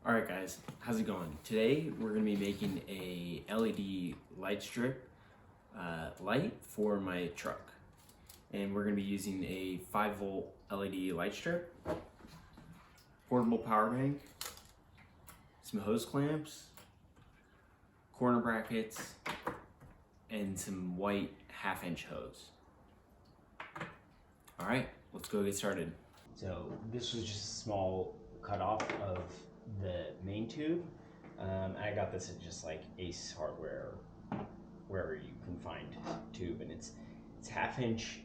Alright guys, how's it going? Today we're going to be making a LED light strip light for my truck. And we're going to be using a 5-volt LED light strip, portable power bank, some hose clamps, corner brackets, and some white 1/2-inch hose. Alright, let's go get started. So this was just a small cutoff of the main tube. I got this at just like Ace Hardware, wherever you can find tube, and it's 1/2-inch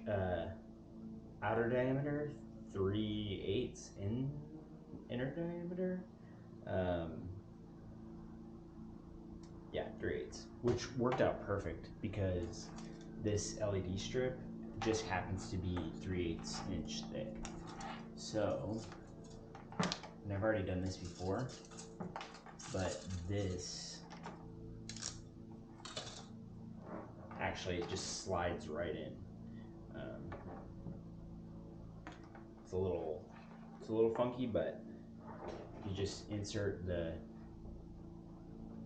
outer diameter, 3/8 inner diameter. Yeah, 3/8, which worked out perfect because this LED strip just happens to be 3/8 inch thick. So, and I've already done this before, but this actually it just slides right in. It's a little funky, but you just insert the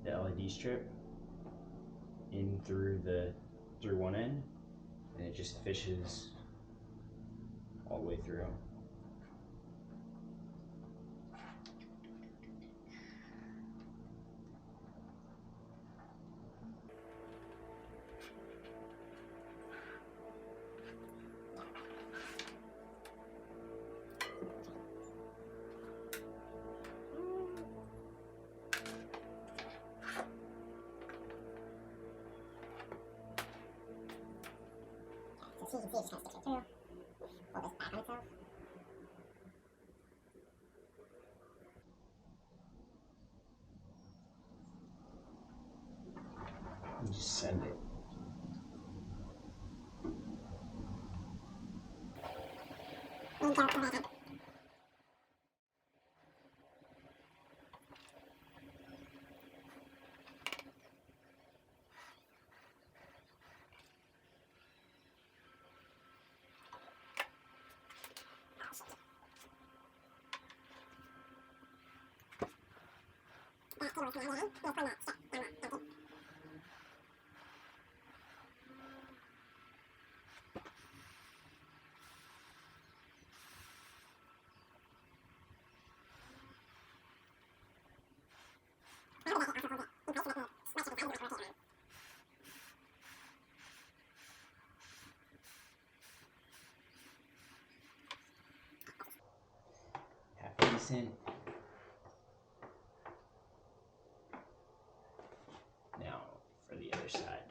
LED strip in through one end, and it just fishes all the way through. So you can see it just kind of sticks right through. Pull this back on itself. And just send it. And go back up. Half decent. Now for the other side.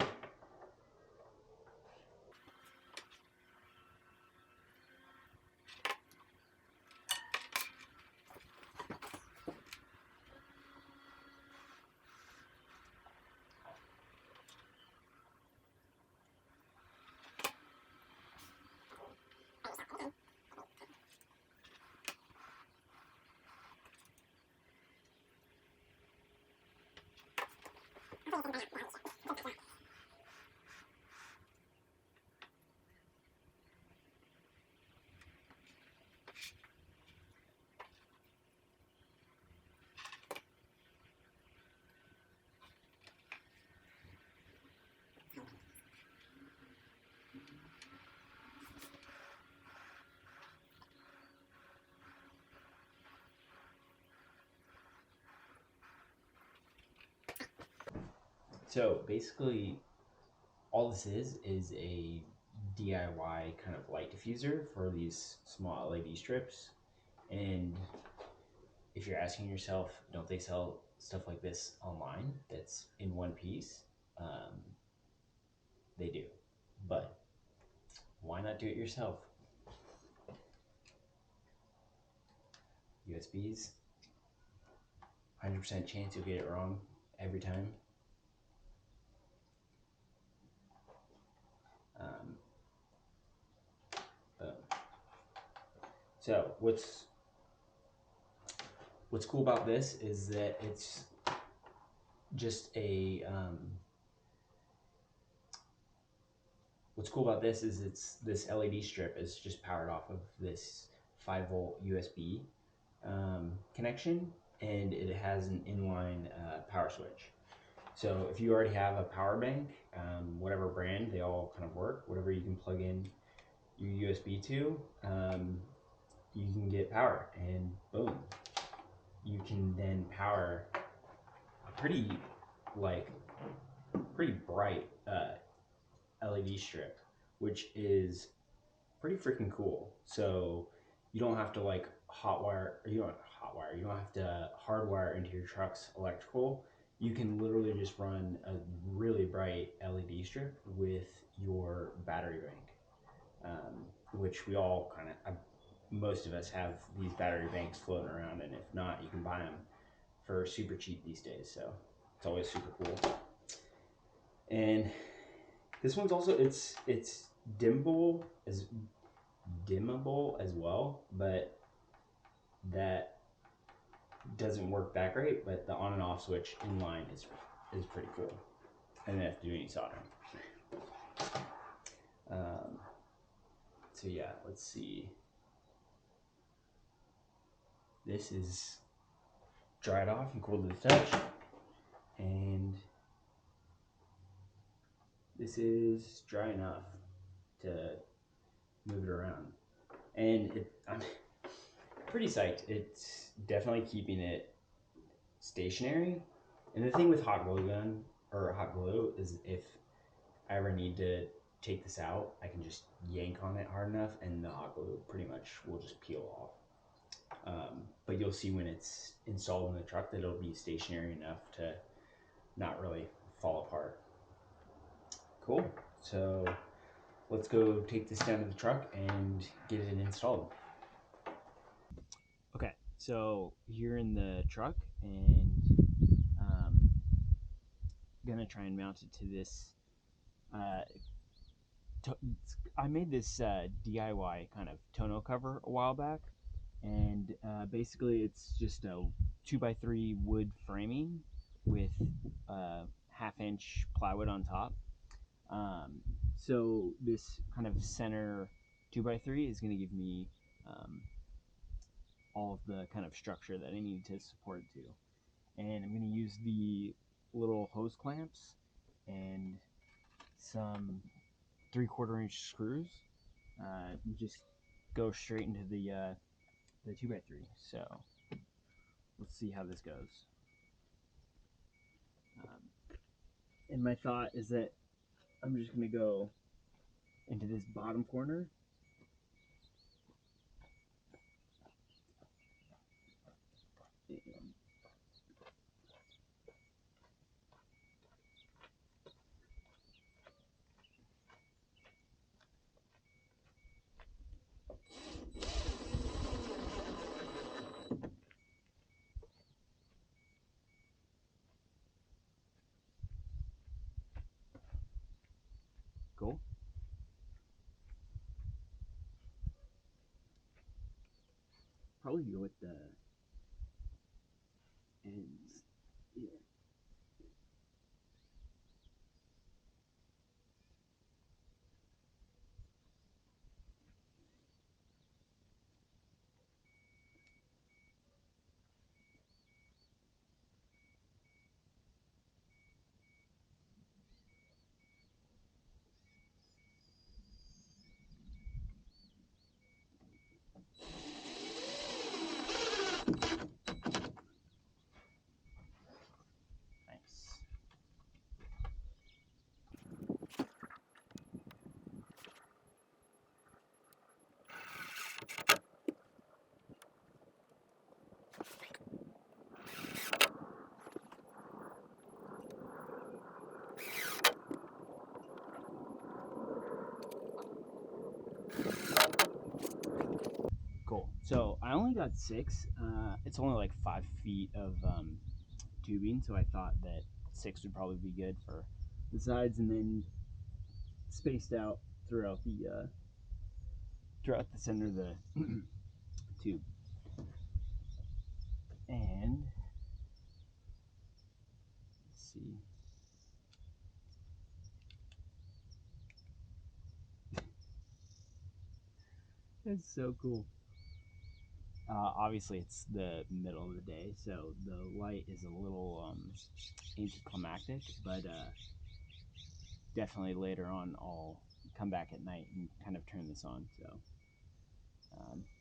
So basically, all this is a DIY kind of light diffuser for these small LED strips. And if you're asking yourself, don't they sell stuff like this online that's in one piece? They do, but why not do it yourself? USBs, 100% chance you'll get it wrong every time. Boom. So what's cool about this is that it's just a what's cool about this is this LED strip is just powered off of this 5-volt USB connection, and it has an inline power switch. So if you already have a power bank, whatever brand, they all kind of work. Whatever you can plug in your USB to, you can get power, and boom, you can then power a pretty bright LED strip, which is pretty freaking cool. So you don't have to like you don't have to hardwire into your truck's electrical. You can literally just run a really bright LED strip with your battery bank, which we all most of us have these battery banks floating around, and if not, you can buy them for super cheap these days. So it's always super cool. And this one's also it's dimmable as well, but that doesn't work that great. But the on and off switch inline is pretty cool. I didn't have to do any soldering. So yeah, let's see. This is dried off and cool to the touch, and this is dry enough to move it around. And I'm pretty psyched. It's definitely keeping it stationary. And the thing with hot glue is if I ever need to take this out, I can just yank on it hard enough and the hot glue pretty much will just peel off. But you'll see when it's installed in the truck that it'll be stationary enough to not really fall apart. Cool. So let's go take this down to the truck and get it installed. Okay, so you're in the truck, and gonna try and mount it to this. I made this DIY kind of tonneau cover a while back, and basically it's just a 2x3 wood framing with 1/2-inch plywood on top. So this kind of center 2x3 is going to give me all of the kind of structure that I need to support it to. And I'm going to use the little hose clamps and some 3/4-inch screws. Just go straight into the 2x3. So let's see how this goes. And my thought is that I'm just going to go into this bottom corner. Cool. Probably go with the ends here. Nice. Cool. So I only got 6. It's only like 5 feet of tubing, so I thought that 6 would probably be good for the sides, and then spaced out throughout the center of the tube. And let's see. That's so cool. Obviously, it's the middle of the day, so the light is a little anticlimactic, but definitely later on I'll come back at night and kind of turn this on. So,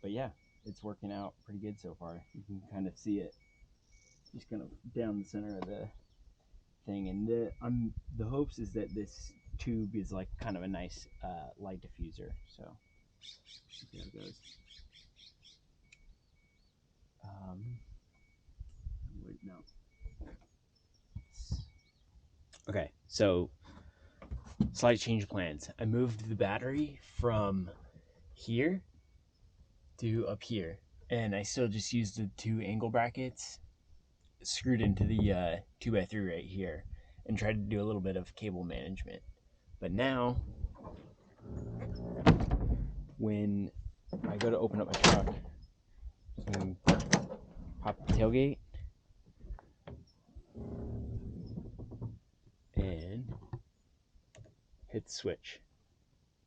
but yeah, it's working out pretty good so far. You can kind of see it just kind of down the center of the thing, and the hopes is that this tube is like kind of a nice light diffuser. So, see how it goes. Wait, no. Okay, so slight change of plans. I moved the battery from here to up here, and I still just used the 2 angle brackets screwed into the 2x3 right here, and tried to do a little bit of cable management. But now, when I go to open up my truck, and pop the tailgate, and hit the switch,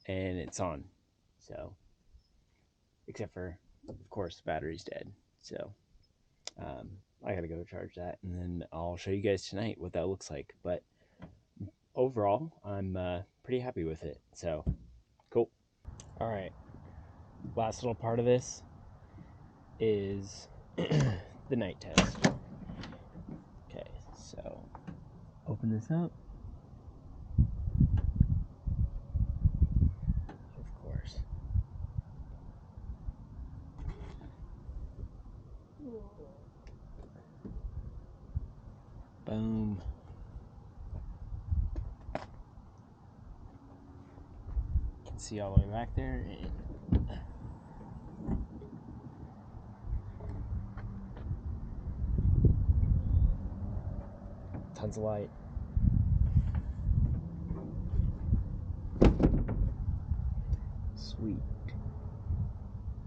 and it's on. So, except for, of course, the battery's dead. So, I gotta go charge that, and then I'll show you guys tonight what that looks like. But overall, I'm pretty happy with it. So, cool. All right, last little part of this is the night test. Okay, so open this up. Of course. Boom. You can see all the way back there. Tons of light. Sweet.